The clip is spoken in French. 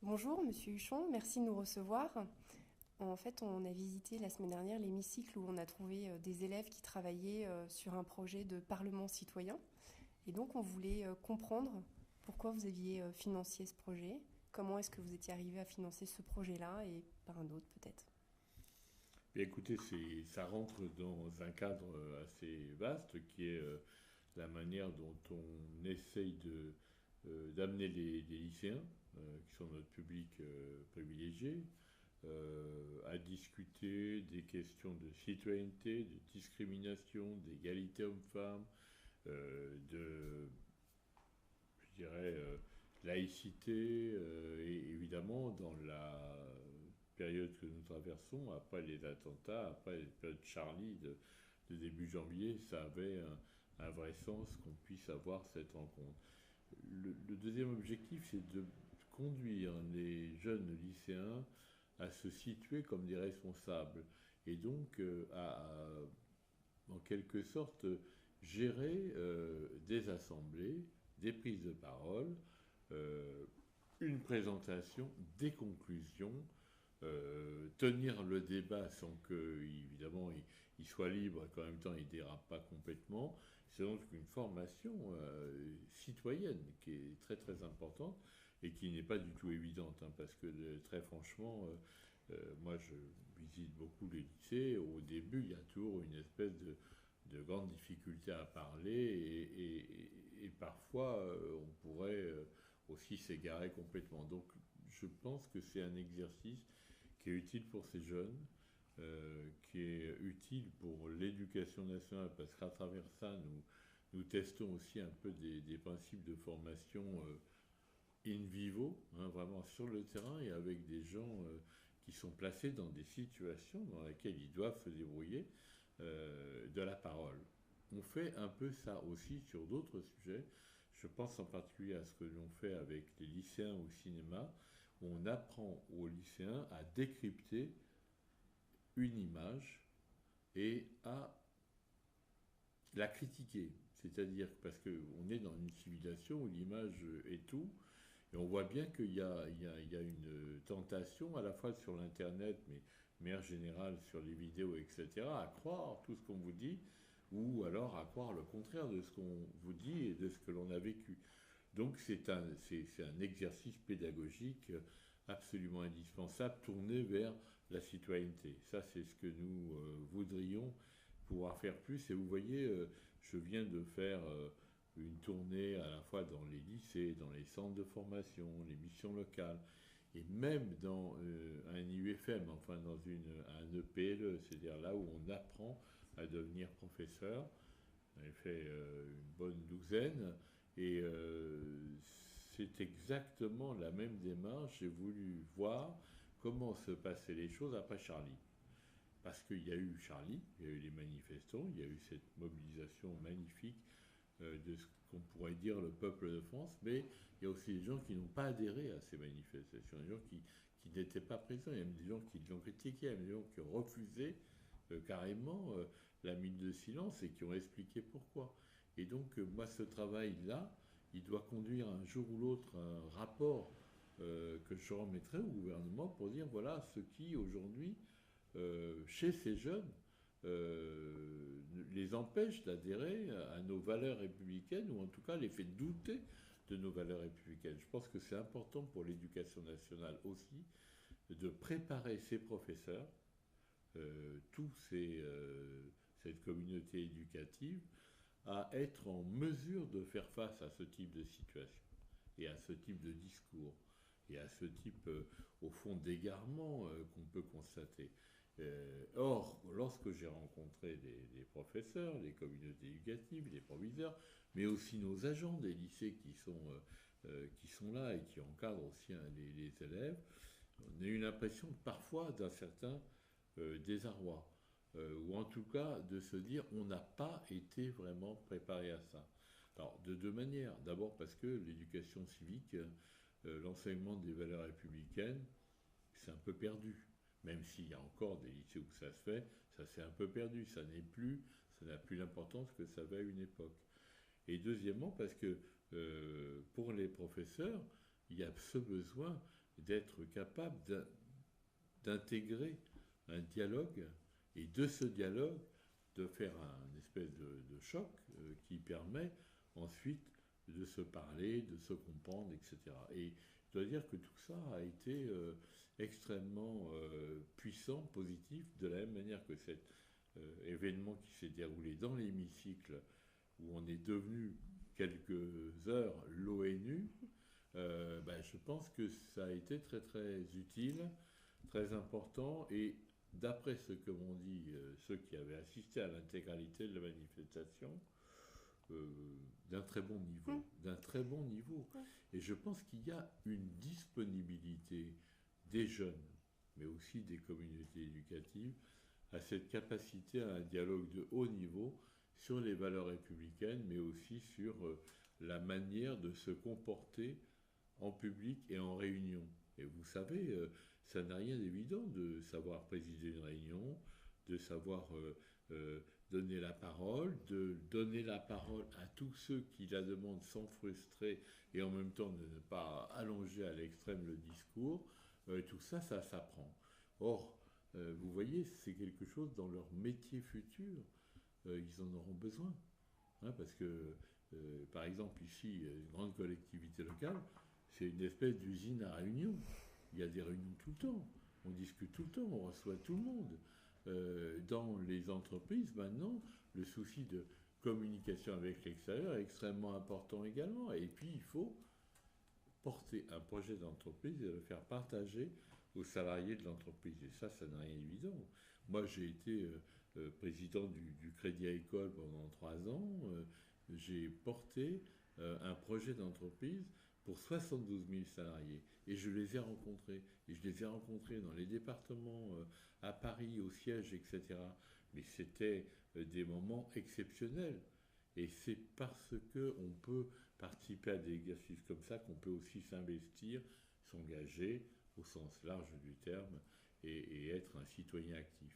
Bonjour, Monsieur Huchon, merci de nous recevoir. En fait, on a visité la semaine dernière l'hémicycle où on a trouvé des élèves qui travaillaient sur un projet de parlement citoyen. Et donc, on voulait comprendre pourquoi vous aviez financé ce projet, comment est-ce que vous étiez arrivé à financer ce projet-là et par un autre peut-être. Bien, écoutez, ça rentre dans un cadre assez vaste qui est la manière dont on essaye d'amener les lycéens, qui sont notre public privilégié, à discuter des questions de citoyenneté, de discrimination, d'égalité homme-femme, de, je dirais, laïcité, et évidemment dans la période que nous traversons, après les attentats, après la période Charlie de début janvier, ça avait un vrai sens qu'on puisse avoir cette rencontre. Le deuxième objectif, c'est de conduire les jeunes lycéens à se situer comme des responsables et donc en quelque sorte, gérer des assemblées, des prises de parole, euh, une présentation, des conclusions, tenir le débat sans que, évidemment, il soit libre et qu'en même temps il ne dérape pas complètement. C'est donc une formation citoyenne qui est très très importante et qui n'est pas du tout évidente, hein, parce que très franchement, moi je visite beaucoup les lycées. Au début, il y a toujours une espèce de grande difficulté à parler et parfois on pourrait aussi s'égarer complètement. Donc je pense que c'est un exercice qui est utile pour ces jeunes, qui est utile pour l'éducation nationale, parce qu'à travers ça, nous testons aussi un peu des principes de formation in vivo, hein, vraiment sur le terrain et avec des gens qui sont placés dans des situations dans lesquelles ils doivent se débrouiller de la parole. On fait un peu ça aussi sur d'autres sujets. Je pense en particulier à ce que l'on fait avec les lycéens au cinéma, où on apprend aux lycéens à décrypter une image et à la critiquer. C'est-à-dire parce qu'on est dans une civilisation où l'image est tout, et on voit bien qu'il y a une tentation à la fois sur l'Internet, mais en général sur les vidéos, etc., à croire tout ce qu'on vous dit, ou alors à croire le contraire de ce qu'on vous dit et de ce que l'on a vécu. Donc c'est un exercice pédagogique absolument indispensable, tourné vers la citoyenneté. Ça, c'est ce que nous voudrions pouvoir faire plus. Et vous voyez, je viens de faire une tournée à la fois dans les lycées, dans les centres de formation, les missions locales, et même dans un IUFM, enfin dans un EPLE, c'est-à-dire là où on apprend à devenir professeur. J'en ai fait une bonne douzaine, et c'est exactement la même démarche. J'ai voulu voir comment se passaient les choses après Charlie. Parce qu'il y a eu Charlie, il y a eu les manifestants, il y a eu cette mobilisation magnifique de ce qu'on pourrait dire le peuple de France, mais il y a aussi des gens qui n'ont pas adhéré à ces manifestations, des gens qui n'étaient pas présents, il y a même des gens qui l'ont critiqué, il y a même des gens qui ont refusé carrément la minute de silence et qui ont expliqué pourquoi. Et donc, moi, ce travail-là, il doit conduire un jour ou l'autre un rapport que je remettrai au gouvernement pour dire voilà ce qui aujourd'hui chez ces jeunes les empêche d'adhérer à nos valeurs républicaines, ou en tout cas les fait douter de nos valeurs républicaines. Je pense que c'est important pour l'éducation nationale aussi de préparer ses professeurs, cette communauté éducative, à être en mesure de faire face à ce type de situation et à ce type de discours et à ce type, au fond, d'égarement qu'on peut constater. Or, lorsque j'ai rencontré les professeurs, les communautés éducatives, les proviseurs, mais aussi nos agents des lycées qui sont là et qui encadrent aussi hein, les élèves, on a eu l'impression parfois d'un certain désarroi, ou en tout cas de se dire on n'a pas été vraiment préparé à ça. Alors, de deux manières. D'abord parce que l'éducation civique, l'enseignement des valeurs républicaines, c'est un peu perdu. Même s'il y a encore des lycées où ça se fait, ça s'est un peu perdu. Ça n'a plus l'importance que ça avait à une époque. Et deuxièmement, parce que pour les professeurs, il y a ce besoin d'être capable d'intégrer un dialogue et de ce dialogue de faire un espèce de choc qui permet ensuite de se parler, de se comprendre, etc. Et je dois dire que tout ça a été extrêmement puissant, positif, de la même manière que cet événement qui s'est déroulé dans l'hémicycle, où on est devenu quelques heures l'ONU. Je pense que ça a été très très utile, très important, et d'après ce que m'ont dit ceux qui avaient assisté à l'intégralité de la manifestation, d'un très bon niveau, d'un très bon niveau. Et je pense qu'il y a une disponibilité des jeunes, mais aussi des communautés éducatives, à cette capacité à un dialogue de haut niveau sur les valeurs républicaines, mais aussi sur la manière de se comporter en public et en réunion. Et vous savez, ça n'a rien d'évident de savoir présider une réunion, de savoir donner la parole, de donner la parole à tous ceux qui la demandent sans frustrer et en même temps de ne pas allonger à l'extrême le discours. Tout ça, ça s'apprend. Or, vous voyez, c'est quelque chose dans leur métier futur, ils en auront besoin. Hein, parce que, par exemple, ici, une grande collectivité locale, c'est une espèce d'usine à réunion. Il y a des réunions tout le temps, on discute tout le temps, on reçoit tout le monde. Dans les entreprises, maintenant, le souci de communication avec l'extérieur est extrêmement important également. Et puis, il faut porter un projet d'entreprise et le faire partager aux salariés de l'entreprise. Et ça n'a rien d'évident. Moi, j'ai été président du Crédit Agricole pendant 3 ans. J'ai porté un projet d'entreprise pour 72 000 salariés. Et je les ai rencontrés. Et je les ai rencontrés dans les départements, à Paris, au siège, etc. Mais c'était des moments exceptionnels. Et c'est parce qu'on peut participer à des exercices comme ça qu'on peut aussi s'investir, s'engager au sens large du terme et être un citoyen actif.